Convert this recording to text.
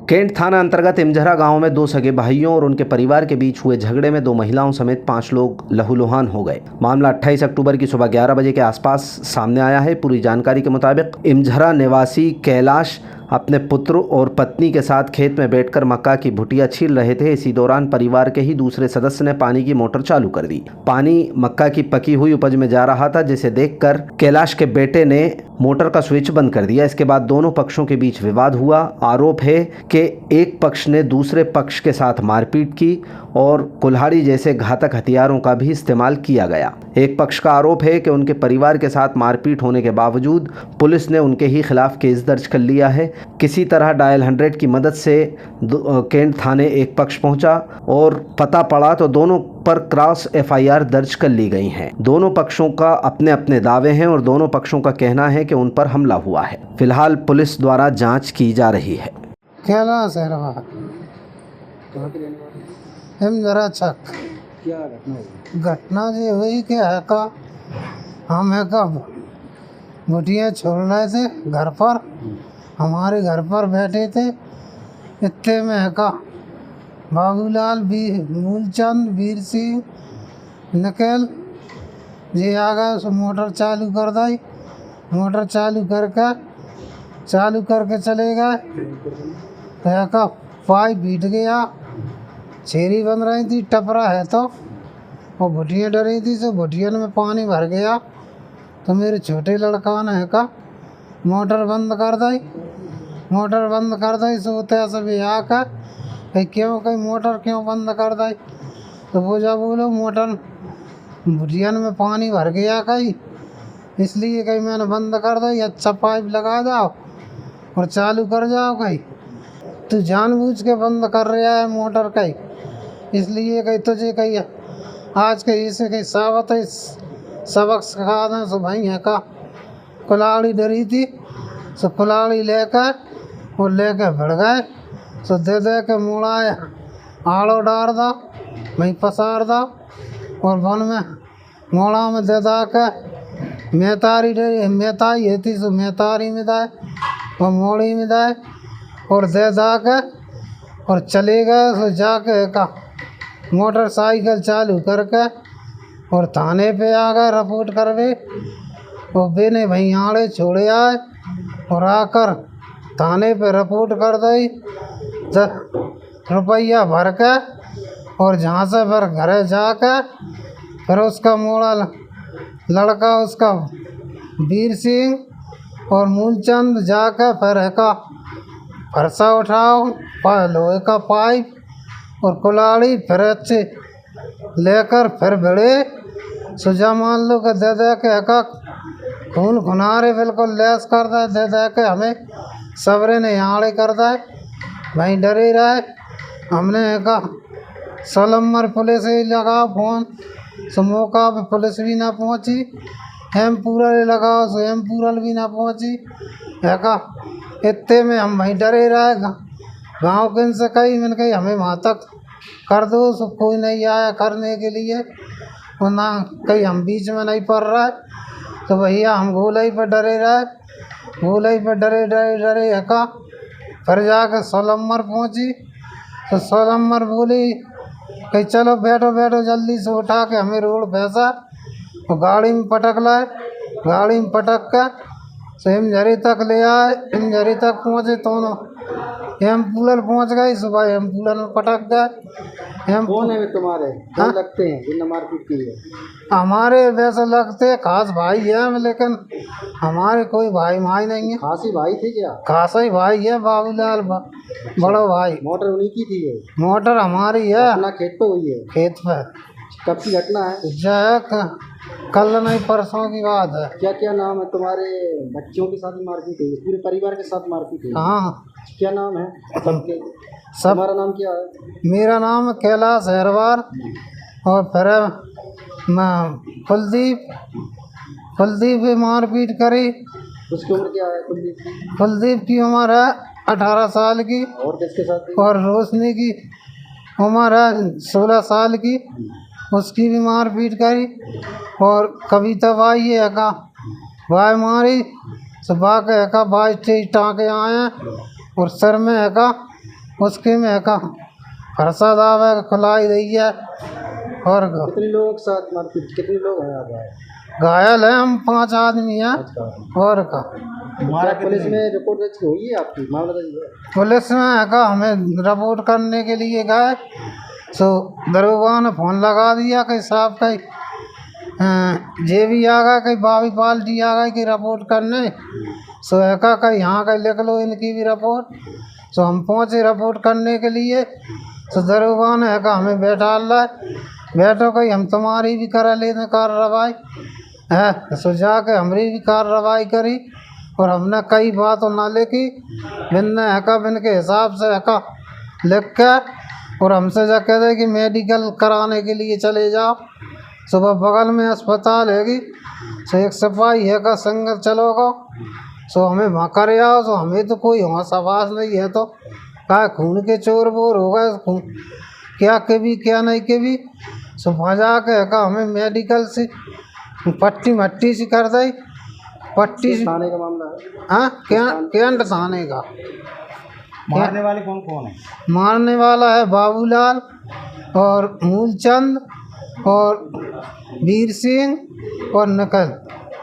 Cantt थाना अंतर्गत इमझरा गांव में दो सगे भाइयों और उनके परिवार के बीच हुए झगड़े में दो महिलाओं समेत 5 लोग लहूलुहान हो गए। मामला 28 अक्टूबर की सुबह 11 बजे के आसपास सामने आया है। पूरी जानकारी के मुताबिक इमझरा निवासी कैलाश अपने पुत्र और पत्नी के साथ खेत में बैठकर मक्का की भुटिया छील रहे थे। इसी दौरान परिवार के ही दूसरे सदस्य ने पानी की मोटर चालू कर दी। पानी मक्का की पकी हुई उपज में जा रहा था, जिसे देखकर कैलाश के बेटे ने मोटर का स्विच बंद कर दिया। इसके बाद दोनों पक्षों के बीच विवाद हुआ। आरोप है कि एक पक्ष ने दूसरे पक्ष के साथ मारपीट की और कुल्हाड़ी जैसे घातक हथियारों का भी इस्तेमाल किया गया। एक पक्ष का आरोप है कि उनके परिवार के साथ मारपीट होने के बावजूद पुलिस ने उनके ही खिलाफ केस दर्ज कर लिया है। किसी तरह डायल 100 की मदद से कैंट थाने एक पक्ष पहुंचा और पता पड़ा तो दोनों पर क्रॉस FIR दर्ज कर ली गई हैं। दोनों पक्षों का अपने अपने दावे हैं और दोनों पक्षों का कहना है कि उन पर हमला हुआ है। फिलहाल पुलिस द्वारा जांच की जा रही है। कैलाश इमझरा चक। क्या घटना हुई? घटना ये हुई कि है का हम है का भुटिया छोड़ रहे थे घर पर, हमारे घर पर बैठे थे। इतने में है का बाबूलाल मूलचंद वीर सिंह निकल ये आ गए। उस मोटर चालू कर दी। मोटर चालू करके चले गए तो है का पाइप बीट गया। छेरी बन रही थी, टपरा है तो वो भुटिया डरी थी, तो भुटियन में पानी भर गया। तो मेरे छोटे लड़का ने है का मोटर बंद कर दी। सोते सभी आकर कहीं मोटर क्यों बंद कर दी? तो वो जा बोलो मोटर भुटियन में पानी भर गया कहीं, इसलिए कहीं मैंने बंद कर दी। अच्छा पाइप लगा जाओ और चालू कर जाओ कहीं। तू जानबूझ के बंद कर रहा है मोटर कहीं, इसलिए कहीं तुझे कहीं आज कहीं इसे कहीं सावत है सबक सिखा दें। सो भाई है का कुल्हाड़ी डरी थी, सो कुल्हाड़ी लेकर वो लेकर भिड़ गए। सो दे के मुड़ाए आड़ो डार दो वहीं पसार दो और वन में मोड़ा में दे के मेहतारी डरी मेहताई थी, सो मेहतारी में दाए और मोड़ी में दाए और दे के और चले गए। सो जाके का मोटरसाइकिल चालू करके और थाने पे आ गए रिपोर्ट करवे। और बेने भाई आड़े छोड़े आए और आकर थाने पे रिपोर्ट कर दी। रुपया भर के और जहाँ से फिर घरे जाके फिर उसका मोड़ा लड़का उसका वीर सिंह और मूलचंद जाके फिर का फरसा उठाओ लोहे का पाइप और कुल्हाड़ी फिर अच्छे लेकर फिर भिड़े। सुजा मान लो कि दे के का खून खुनारे बिल्कुल लेस कर दे के हमें सबरे ने आड़े कर दे। भाई डरे रहे। हमने का 100 नंबर पुलिस ही लगा फोन, सो मौका पे पुलिस भी ना पहुंची। एम्पूरल लगाओ सो एम्पूरल भी ना पहुंची है का। इतने में हम भाई डरे रहे। गाँव के इनसे कही मैंने कही हमें वहाँ तक कर दो, सो कोई नहीं आया करने के लिए और ना कहीं हम बीच में नहीं पड़ रहा है। तो भैया हम गोलाई पर डरे रहे, गोलाई पर डरे है का। फिर जाकर 100 नंबर पहुँची तो 100 नंबर बोली कहीं चलो बैठो जल्दी से उठा के हमें रोड पैसा और गाड़ी में पटक लाए। गाड़ी में पटक के तो इमझरी तक ले आए। इमझरी तक पहुँचे दोनों एम्पूलर पहुँच गई। सुबह एम्पूलर में पटक गए। कौन है तुम्हारे? हाँ? लगते हैं जिन मारपीट की है? हमारे वैसे लगते खास भाई है, लेकिन हमारे कोई भाई माई नहीं है। खासी भाई थे क्या? खासा ही भाई है बाबूलाल बड़ो भाई। मोटर उन्हीं की थी ये? मोटर हमारी है। अपना खेत पे हुई है? खेत पे। कब की घटना है? कल नहीं परसों की बात है। क्या क्या नाम है तुम्हारे? बच्चों के साथ मारपीट हुई, पूरे परिवार के साथ मारपीट हुई? हाँ। क्या नाम है सबके? सब। तुम्हारा नाम क्या है? मेरा नाम कैलाश हैरवार और फिर मैं कुलदीप भी मारपीट करी। उसकी उम्र क्या है कुलदीप की? कुलदीप की उम्र है 18 साल की। और किसके साथ? और रोशनी की उम्र है 16 साल की, उसकी भी मारपीट करी। और कविता भाई है का भाई मारी सुबह के का 22-23 टाँके आए हैं और सर में है का उसके में का फरसा दावे खुलाई रही है। और कितने लोगों के साथ मारपीट, कितने लोग हैं आप? घायल है हम 5 आदमी हैं। और का क्या पुलिस में रिपोर्ट दर्ज हुई है आपकी, मामला दर्ज हुआ है? पुलिस में है का हमें रिपोर्ट करने के लिए गए सो दरोगा ने फ़ोन लगा दिया कि साहब कहीं जे भी आ गए, कहीं बावी पाल्टी आ गई कि रिपोर्ट करने। सो है का यहाँ का लिख लो इनकी भी रिपोर्ट। सो हम पहुँचे रिपोर्ट करने के लिए। तो दरोगा ने है का हमें बैठा ला, बैठो कहीं हम तुम्हारी भी करा लेने कार्रवाई है। सो जाके हमारी भी कार्रवाई करी और हमने कई बातों ना लिखी, बिन है का बिन के हिसाब से है का लिख के और हमसे जा कह दे कि मेडिकल कराने के लिए चले जाओ। सुबह बगल में अस्पताल हैगी, सो एक सिपाही है का संग चलोगा, सो हमें वहाँ कर आओ। सो हमें तो कोई होश आवास नहीं है, तो क्या खून के चोर बोर हो गए, खून क्या के भी क्या नहीं के भी। सो वहाँ जाके है का हमें मेडिकल से पट्टी मट्टी सी कर दी, पट्टी किस सी। थाने का मामला है? हाँ कैंट थाने का। मारने वाले कौन कौन है? मारने वाला है बाबूलाल और मूलचंद और वीर सिंह और नकल।